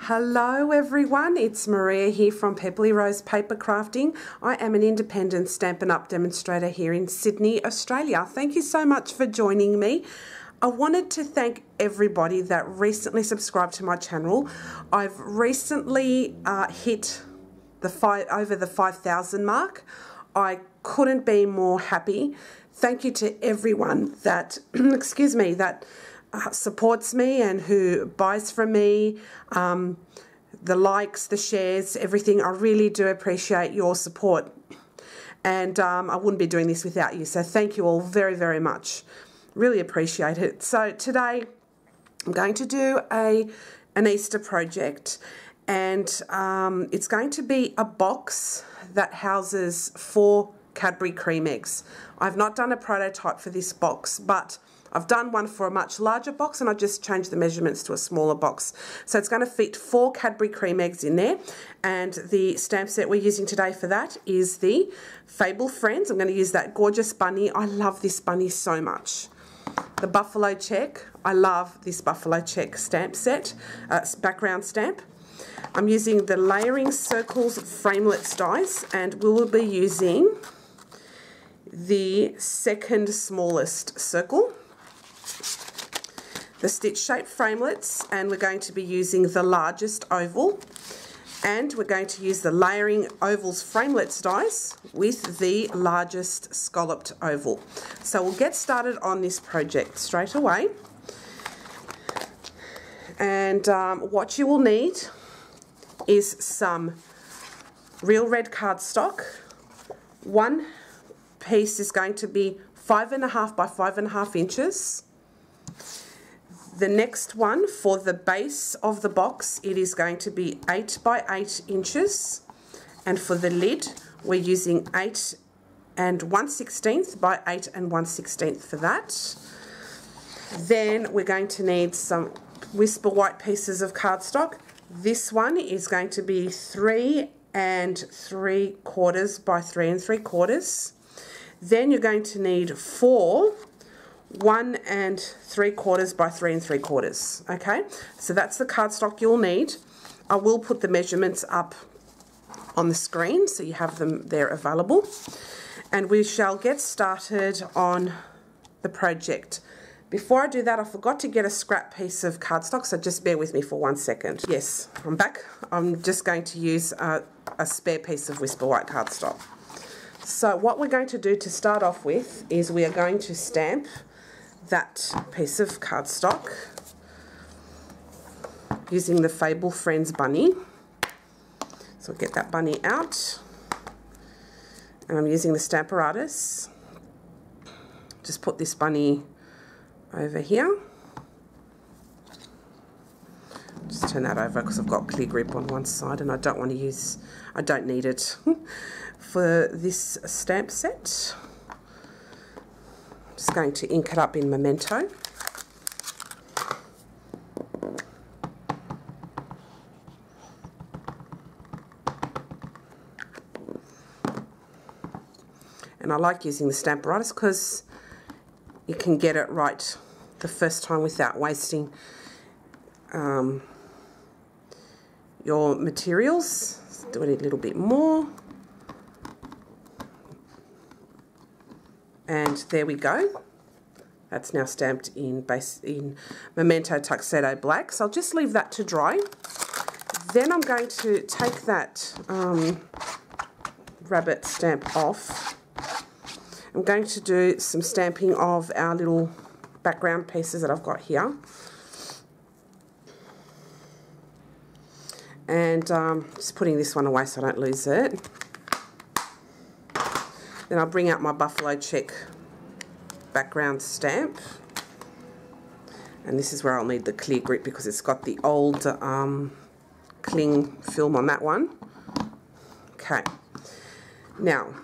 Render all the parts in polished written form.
Hello everyone, it's Maria here from Pebbly Rose Paper Crafting. I am an independent Stampin' Up! Demonstrator here in Sydney, Australia. Thank you so much for joining me. I wanted to thank everybody that recently subscribed to my channel. I've recently hit over the 5,000 mark. I couldn't be more happy. Thank you to everyone that, excuse me, that supports me and who buys from me, the likes, the shares, everything. I really do appreciate your support, and I wouldn't be doing this without you, so thank you all very, very much. Really appreciate it. So today I'm going to do an Easter project, and it's going to be a box that houses 4 Cadbury Creme Eggs. I've not done a prototype for this box, but I've done one for a much larger box, and I just changed the measurements to a smaller box. So it's going to fit 4 Cadbury Creme Eggs in there, and the stamp set we're using today for that is the Fable Friends. I'm going to use that gorgeous bunny. I love this bunny so much. The buffalo check. I love this buffalo check stamp set, background stamp. I'm using the Layering Circles Framelits dies, and we will be using the second smallest circle, the stitch shape framelits, and we're going to be using the largest oval, and we're going to use the Layering Ovals Framelits dies with the largest scalloped oval. So we'll get started on this project straight away. And what you will need is some real red cardstock. One piece is going to be 5.5 by 5.5 inches. The next one, for the base of the box, it is going to be 8 by 8 inches, and for the lid we're using 8 1/16 by 8 1/16 for that. Then we're going to need some Whisper White pieces of cardstock. This one is going to be 3 3/4 by 3 3/4. Then you're going to need 4 1 3/4 by 3 3/4. Okay, so that's the cardstock you'll need. I will put the measurements up on the screen so you have them there available, and we shall get started on the project. Before I do that, I forgot to get a scrap piece of cardstock, so just bear with me for 1 second. Yes, I'm back. I'm just going to use a spare piece of Whisper White cardstock. So what we're going to do to start off with is we are going to stamp that piece of cardstock using the Fable Friends bunny. So I'll get that bunny out, and I'm using the Stamparatus. Just put this bunny over here. Just turn that over because I've got clear grip on one side, and I don't want to use, I don't need it for this stamp set. Just going to ink it up in Memento. And I like using the Stamparatus because you can get it right the first time without wasting your materials. Let's do it a little bit more. And there we go. That's now stamped in Memento Tuxedo Black. So I'll just leave that to dry. Then I'm going to take that rabbit stamp off. I'm going to do some stamping of our little background pieces that I've got here. And just putting this one away so I don't lose it. Then I'll bring out my buffalo check background stamp, and this is where I'll need the clear grip because it's got the old cling film on that one. Okay, now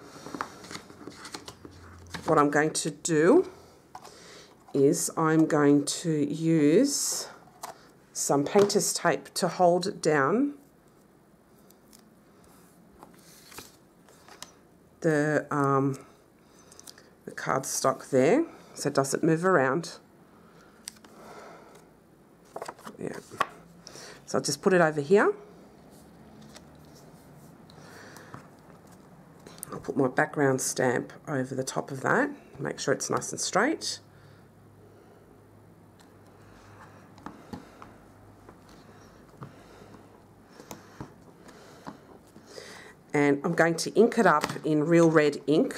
what I'm going to do is I'm going to use some painter's tape to hold down the cardstock there so it doesn't move around. Yeah. So I'll just put it over here. I'll put my background stamp over the top of that, make sure it's nice and straight. And I'm going to ink it up in real red ink.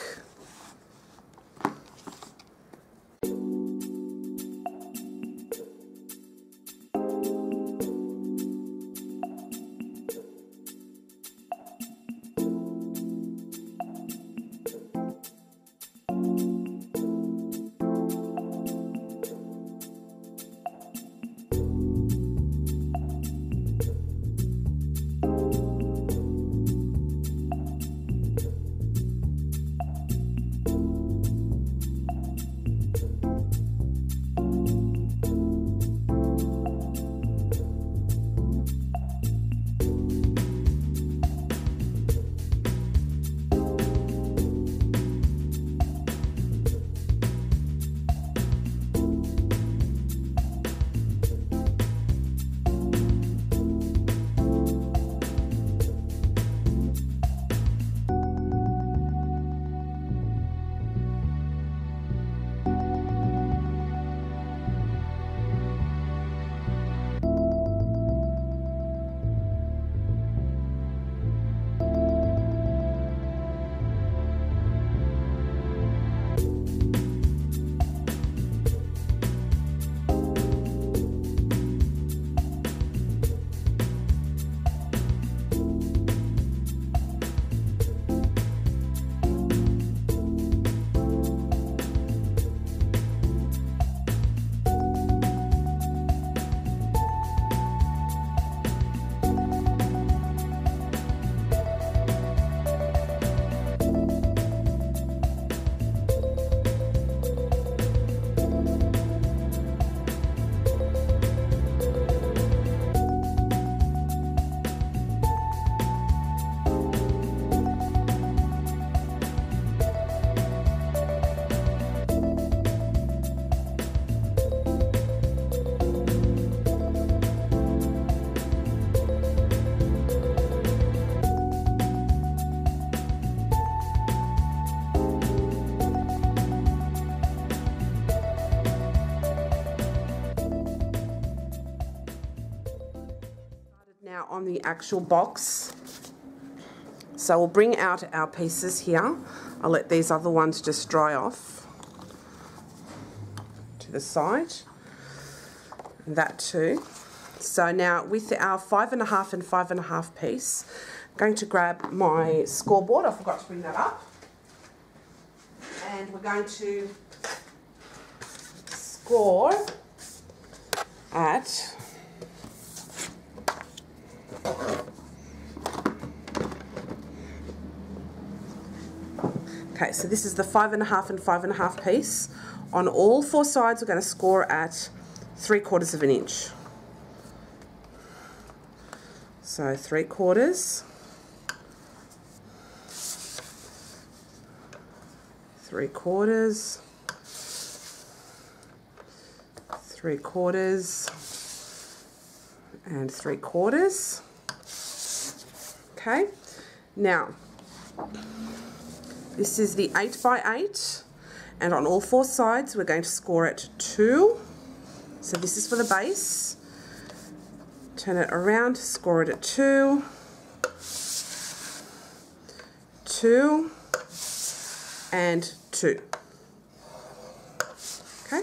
Now on the actual box, so we'll bring out our pieces here. I'll let these other ones just dry off to the side, and that too. So now with our 5.5 and 5.5 piece, I'm going to grab my scoreboard. I forgot to bring that up, and we're going to score at okay, so this is the 5.5 and 5.5 piece. On all four sides, we're going to score at 3/4 of an inch. So 3/4, 3/4, 3/4, and 3/4. Okay, now this is the 8 by 8, and on all four sides we're going to score at 2. So this is for the base. Turn it around, score it at 2, 2, and 2. Okay,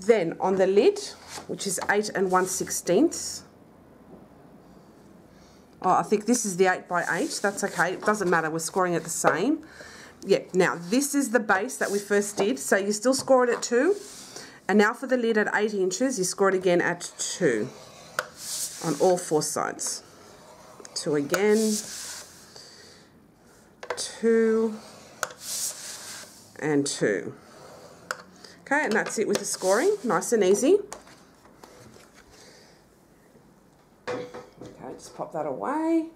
then on the lid, which is 8 1/16. Oh, I think this is the 8 by 8. That's okay. It doesn't matter. We're scoring it the same. Yeah. Now this is the base that we first did. So you still score it at 2, and now for the lid at 8 inches, you score it again at 2 on all four sides. 2 again. 2 and 2. Okay, and that's it with the scoring. Nice and easy. Just pop that away.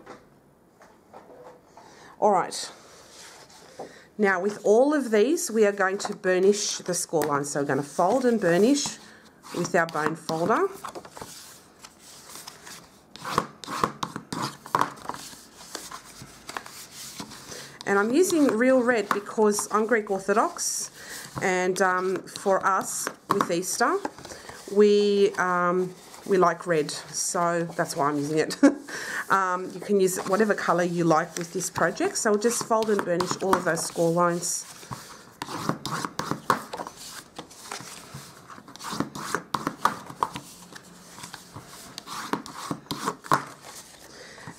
All right. Now with all of these, we are going to burnish the score line. So we're going to fold and burnish with our bone folder. And I'm using real red because I'm Greek Orthodox, and for us with Easter, we like red, so that's why I'm using it. You can use whatever colour you like with this project. So I'll just fold and burnish all of those score lines.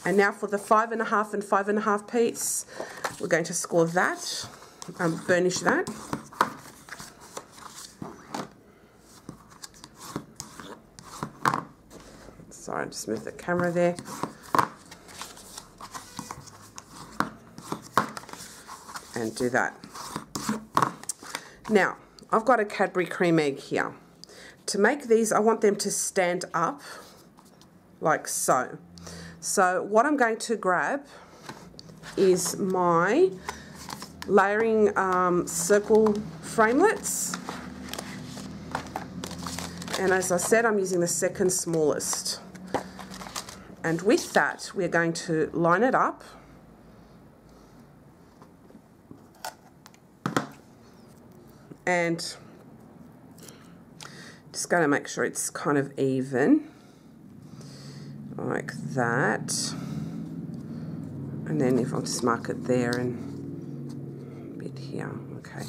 And now for the 5 1/2 and 5 1/2 piece, we're going to score that, burnish that. Sorry, just move the camera there. And do that. Now, I've got a Cadbury Creme Egg here. To make these, I want them to stand up like so. So what I'm going to grab is my layering circle framelits. And as I said, I'm using the second smallest. And with that, we're going to line it up. And just going to make sure it's kind of even, like that. And then if I'll just mark it there and a bit here, okay.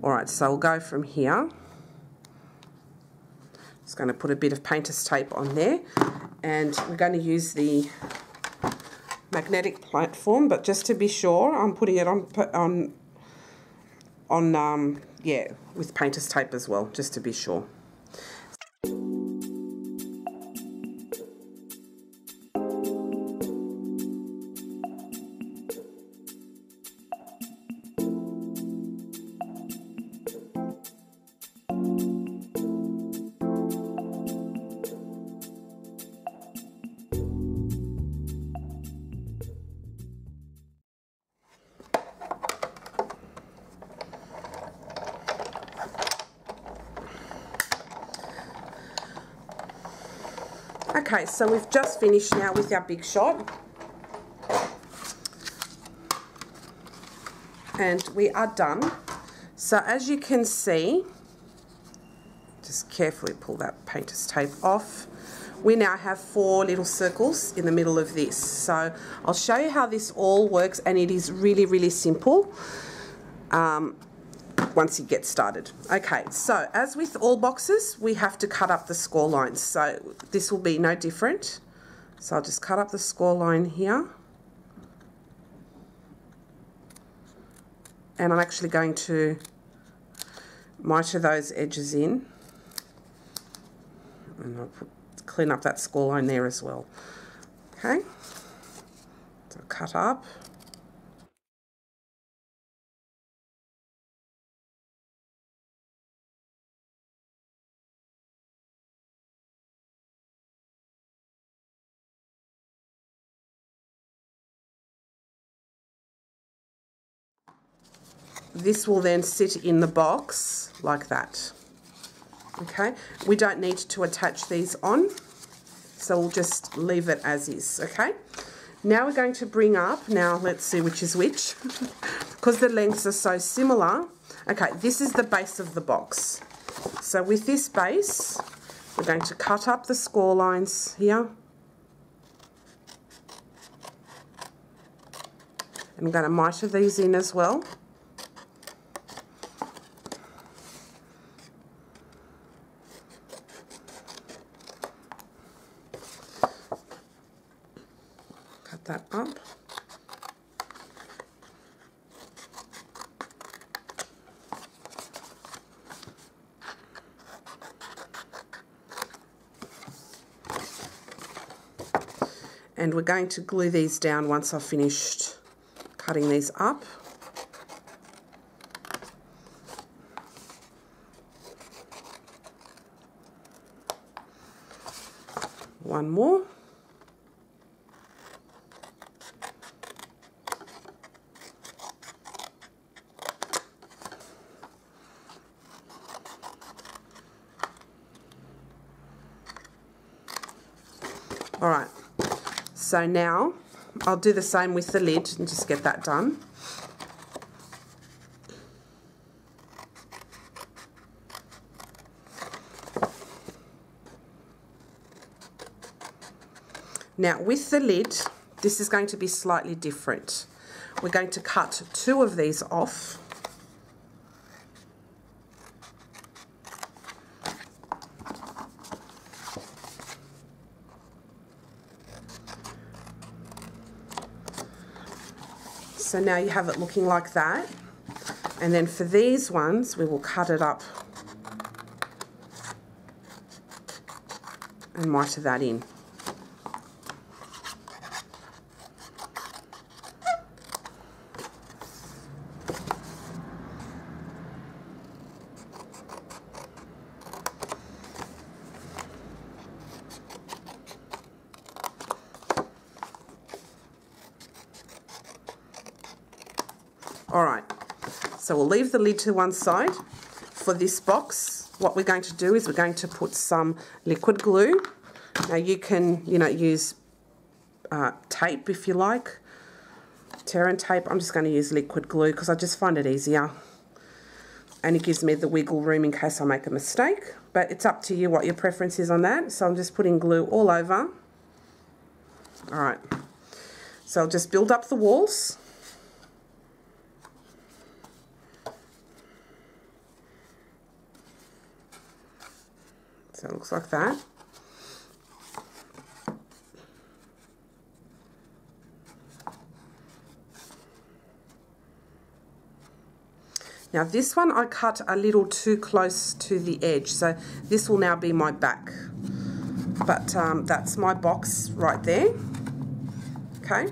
All right, so we'll go from here. Just going to put a bit of painter's tape on there, and we're going to use the magnetic platform, but just to be sure, I'm putting it on yeah, with painter's tape as well, just to be sure. Okay, so we've just finished now with our big shot. And we are done. So as you can see, just carefully pull that painter's tape off. We now have 4 little circles in the middle of this. So I'll show you how this all works, and it is really, really simple once you get started. Okay, so as with all boxes, we have to cut up the score lines. So this will be no different. So I'll just cut up the score line here. And I'm actually going to mitre those edges in. And I'll clean up that score line there as well. Okay, so cut up. This will then sit in the box like that. Okay, we don't need to attach these on, so we'll just leave it as is. Okay, now we're going to bring up, now let's see which is which, because the lengths are so similar. Okay, this is the base of the box. So with this base, we're going to cut up the score lines here. And I'm going to mitre these in as well. That up. And we're going to glue these down once I've finished cutting these up. One more. All right, so now I'll do the same with the lid and just get that done. Now with the lid, this is going to be slightly different. We're going to cut 2 of these off. So now you have it looking like that. And then for these ones, we will cut it up and miter that in. Alright, so we'll leave the lid to one side. For this box, what we're going to do is we're going to put some liquid glue. Now you can, use tape if you like, tear and tape. I'm just going to use liquid glue because I just find it easier. And it gives me the wiggle room in case I make a mistake. But it's up to you what your preference is on that. So I'm just putting glue all over. Alright, so I'll just build up the walls. So it looks like that. Now this one I cut a little too close to the edge, so this will now be my back. But that's my box right there. Okay.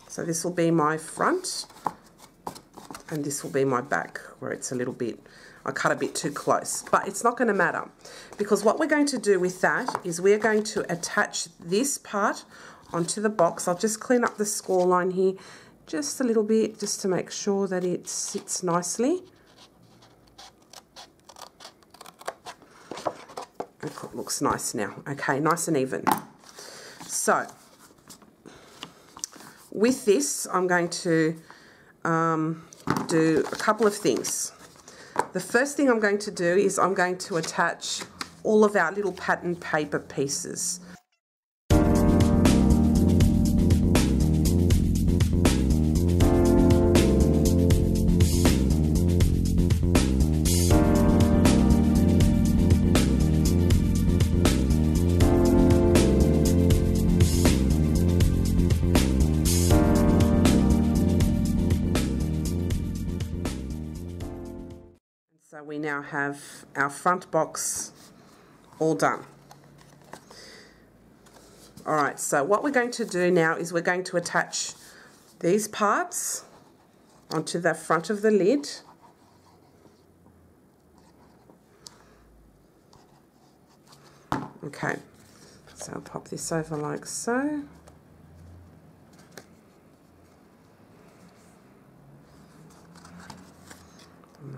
So this will be my front, and this will be my back, where it's a little bit, I cut a bit too close, but it's not going to matter, because what we're going to do with that is we're going to attach this part onto the box. I'll just clean up the score line here just a little bit, just to make sure that it sits nicely. It looks nice now. Okay, nice and even. So with this, I'm going to do a couple of things. The first thing I'm going to do is I'm going to attach all of our little pattern paper pieces. So we now have our front box all done. Alright, so what we're going to do now is we're going to attach these parts onto the front of the lid. Okay, so I'll pop this over like so.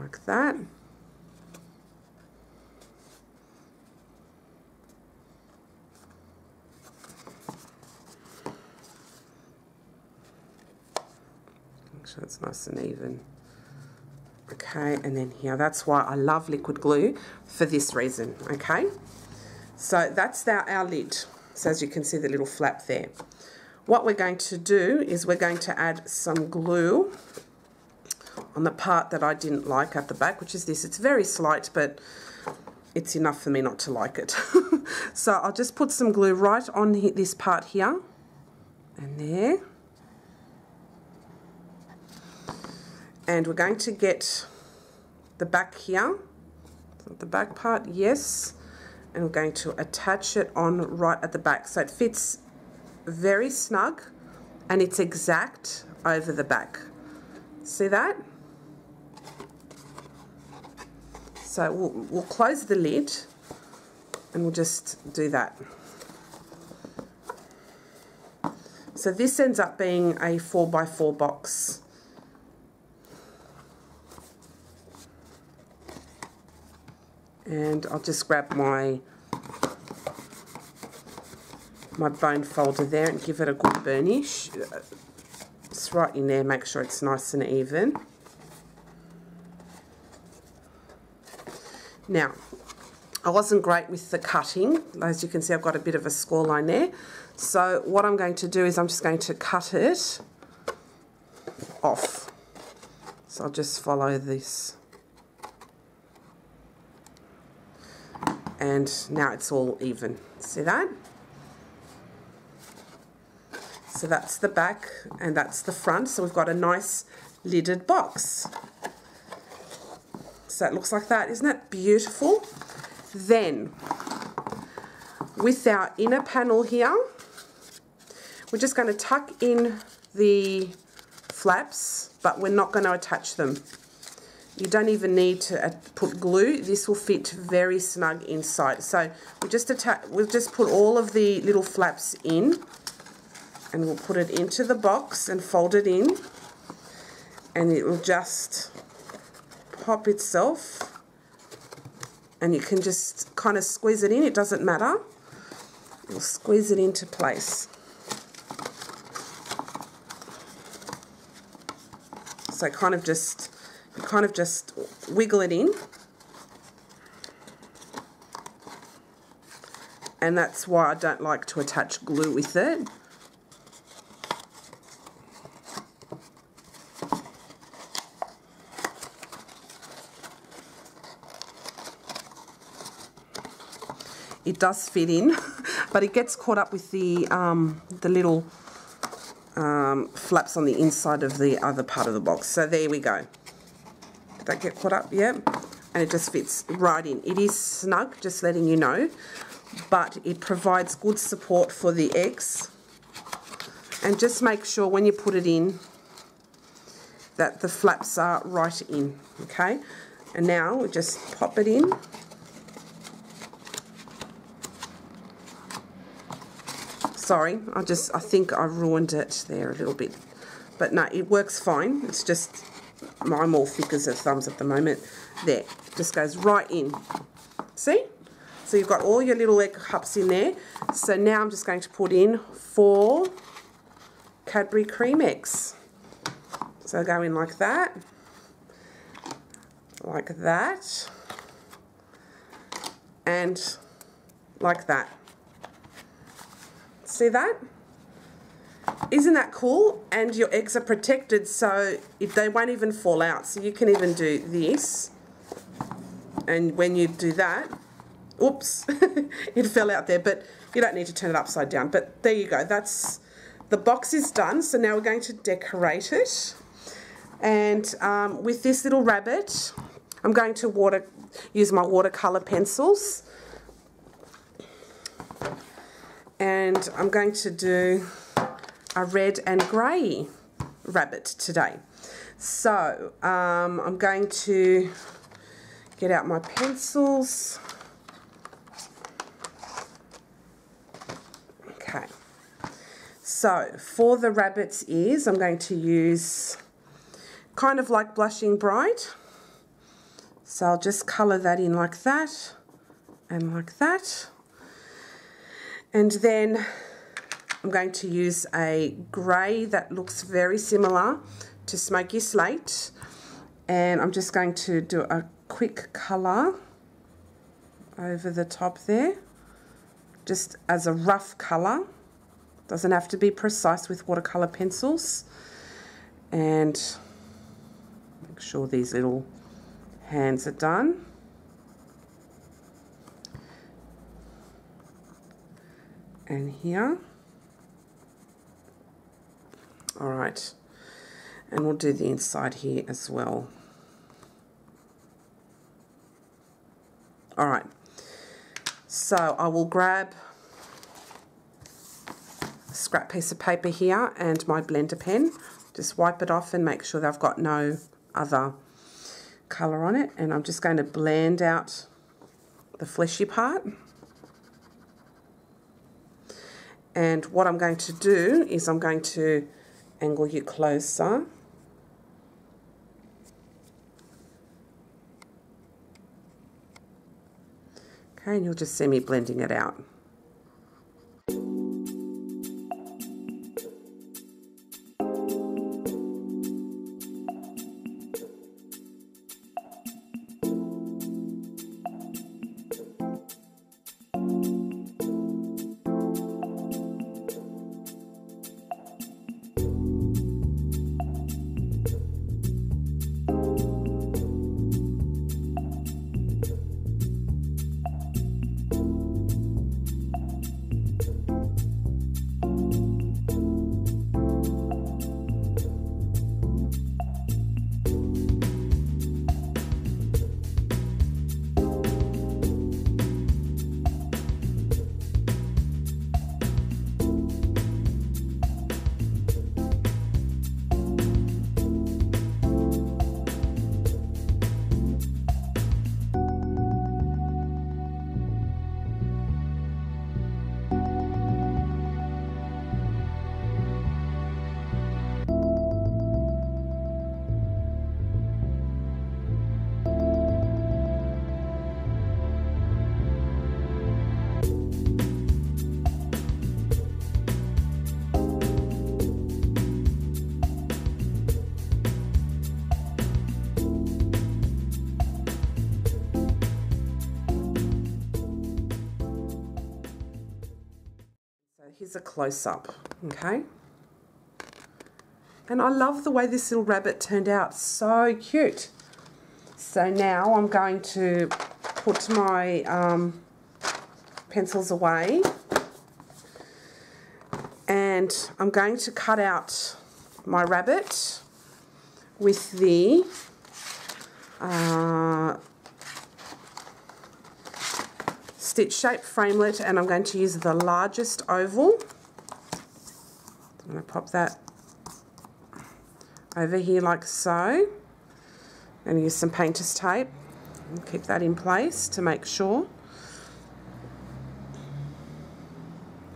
Like that. Make sure it's nice and even. Okay, and then here, that's why I love liquid glue, for this reason. Okay, so that's our lid. So as you can see, the little flap there. What we're going to do is we're going to add some glue on the part that I didn't like at the back, which is this. It's very slight, but it's enough for me not to like it. So I'll just put some glue right on this part here and there. And we're going to get the back here, the back part, yes, and we're going to attach it on right at the back, so it fits very snug and it's exact over the back. See that? So we'll close the lid and we'll just do that. So this ends up being a 4x4 box. And I'll just grab my bone folder there and give it a good burnish. Just right in there, make sure it's nice and even. Now, I wasn't great with the cutting. As you can see, I've got a bit of a score line there. So what I'm going to do is I'm just going to cut it off. So I'll just follow this. And now it's all even. See that? So that's the back and that's the front. So we've got a nice lidded box. So it looks like that. Isn't that beautiful? Then, with our inner panel here, we're just going to tuck in the flaps, but we're not going to attach them. You don't even need to put glue. This will fit very snug inside. So we'll just put all of the little flaps in, and we'll put it into the box and fold it in, and it will just pop itself, and you can just kind of squeeze it in. It doesn't matter. You'll squeeze it into place. So kind of just wiggle it in, and that's why I don't like to attach glue with it. It does fit in, but it gets caught up with the little flaps on the inside of the other part of the box. So there we go. Did that get caught up? Yeah. And it just fits right in. It is snug, just letting you know, but it provides good support for the eggs. And just make sure when you put it in that the flaps are right in, okay? And now we just pop it in. Sorry, I think I ruined it there a little bit. But no, it works fine. It's just, I'm all thick as a thumbs at the moment. There, just goes right in. See? So you've got all your little egg cups in there. So now I'm just going to put in 4 Cadbury Creme Eggs. So go in like that, and like that. See that? Isn't that cool? And your eggs are protected, so if they won't even fall out. So you can even do this, and when you do that, oops, it fell out there, but you don't need to turn it upside down. But there you go. That's the box is done. So now we're going to decorate it, and with this little rabbit, I'm going to use my watercolor pencils. And I'm going to do a red and grey rabbit today. So I'm going to get out my pencils. Okay. So for the rabbit's ears, I'm going to use kind of like Blushing Bride. So I'll just colour that in like that and like that. And then I'm going to use a grey that looks very similar to Smoky Slate. And I'm just going to do a quick colour over the top there, just as a rough colour. Doesn't have to be precise with watercolour pencils. And make sure these little hands are done. And here. All right, and we'll do the inside here as well. All right, so I will grab a scrap piece of paper here and my blender pen. Just wipe it off and make sure that I've got no other colour on it, and I'm just going to blend out the fleshy part. And what I'm going to do is I'm going to angle you closer. Okay, and you'll just see me blending it out. Here's a close-up, okay? And I love the way this little rabbit turned out. So cute. So now I'm going to put my pencils away. And I'm going to cut out my rabbit with the stitch shape framelit, and I'm going to use the largest oval. I'm going to pop that over here like so, and use some painter's tape and keep that in place to make sure.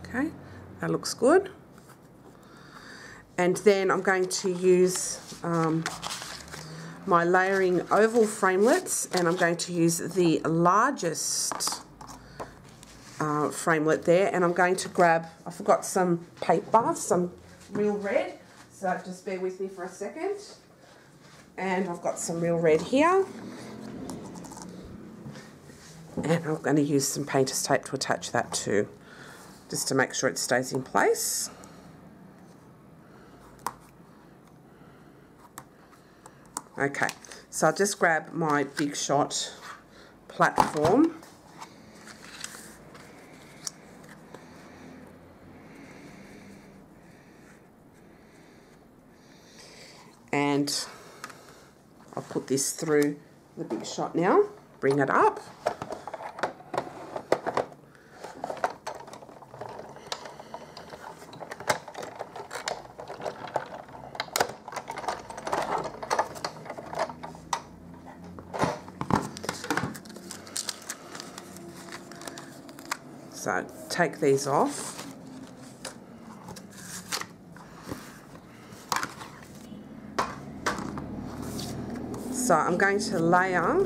Okay, that looks good. And then I'm going to use my layering oval framelits, and I'm going to use the largest framelit there, and I'm going to grab, I forgot some paper, some real red, so just bear with me for a second. And I've got some real red here, and I'm going to use some painter's tape to attach that to, just to make sure it stays in place. Okay, so I'll just grab my Big Shot platform. And I'll put this through the Big Shot now, bring it up. So take these off. So I'm going to layer,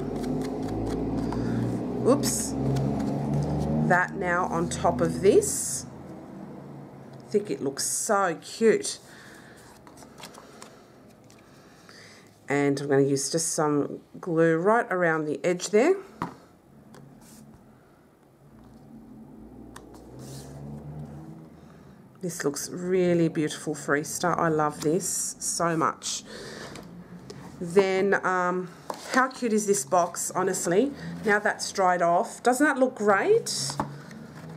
that now on top of this. I think it looks so cute. And I'm going to use just some glue right around the edge there. This looks really beautiful for Easter. I love this so much. Then, how cute is this box, honestly? Now that's dried off. Doesn't that look great?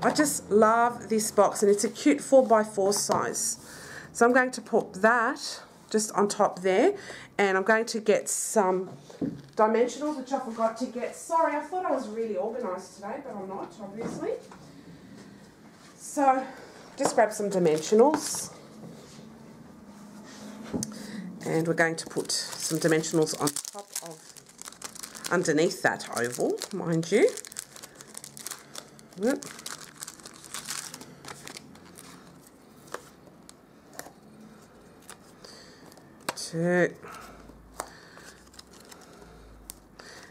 I just love this box, and it's a cute 4x4 size. So I'm going to put that just on top there, and I'm going to get some dimensionals, which I forgot to get. Sorry, I thought I was really organised today, but I'm not, obviously. So just grab some dimensionals. And we're going to put some dimensionals on top of, underneath that oval, mind you. Yep. Two.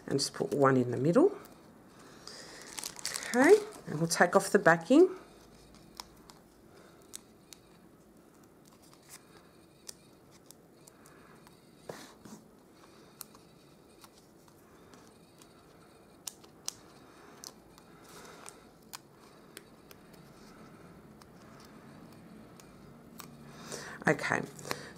And just put one in the middle. Okay, and we'll take off the backing. Okay,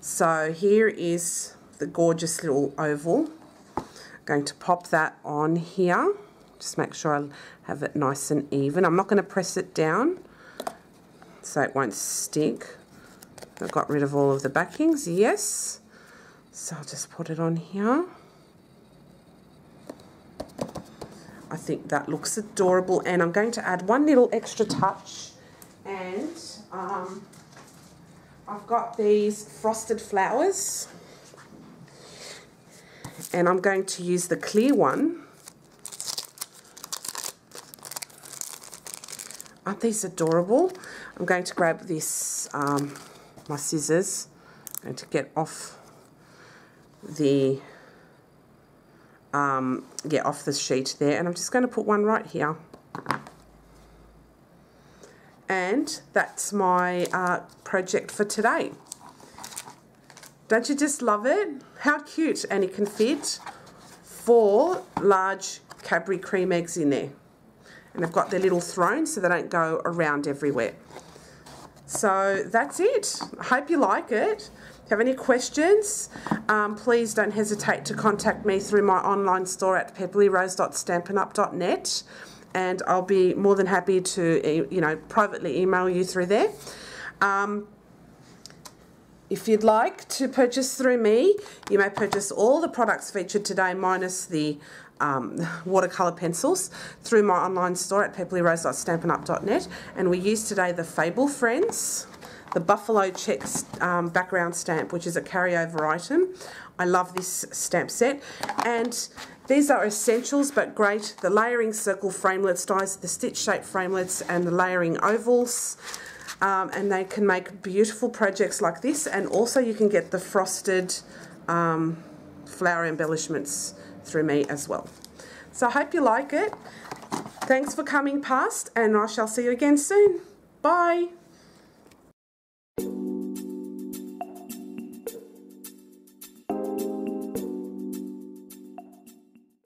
so here is the gorgeous little oval. I'm going to pop that on here. Just make sure I have it nice and even. I'm not going to press it down so it won't stick. I've got rid of all of the backings, yes. So I'll just put it on here. I think that looks adorable, and I'm going to add one little extra touch, and I've got these frosted flowers, and I'm going to use the clear one. Aren't these adorable? I'm going to grab this, my scissors. I'm going to get off the, off the sheet there, and I'm just going to put one right here. And that's my project for today. Don't you just love it? How cute, and it can fit 4 large Cadbury Creme Eggs in there. And they've got their little throne so they don't go around everywhere. So that's it. I hope you like it. If you have any questions, please don't hesitate to contact me through my online store at pepperlyrose.stampinup.net, and I'll be more than happy to, privately email you through there. If you'd like to purchase through me, you may purchase all the products featured today minus the watercolour pencils through my online store at pepperlyrose.stampinup.net. And we use today the Fable Friends, the Buffalo Check background stamp, which is a carryover item. I love this stamp set. And these are essentials but great. The layering circle framelits dies, the stitch shaped framelits and the layering ovals. And they can make beautiful projects like this, and also you can get the frosted flower embellishments through me as well. So I hope you like it. Thanks for coming past, and I shall see you again soon. Bye.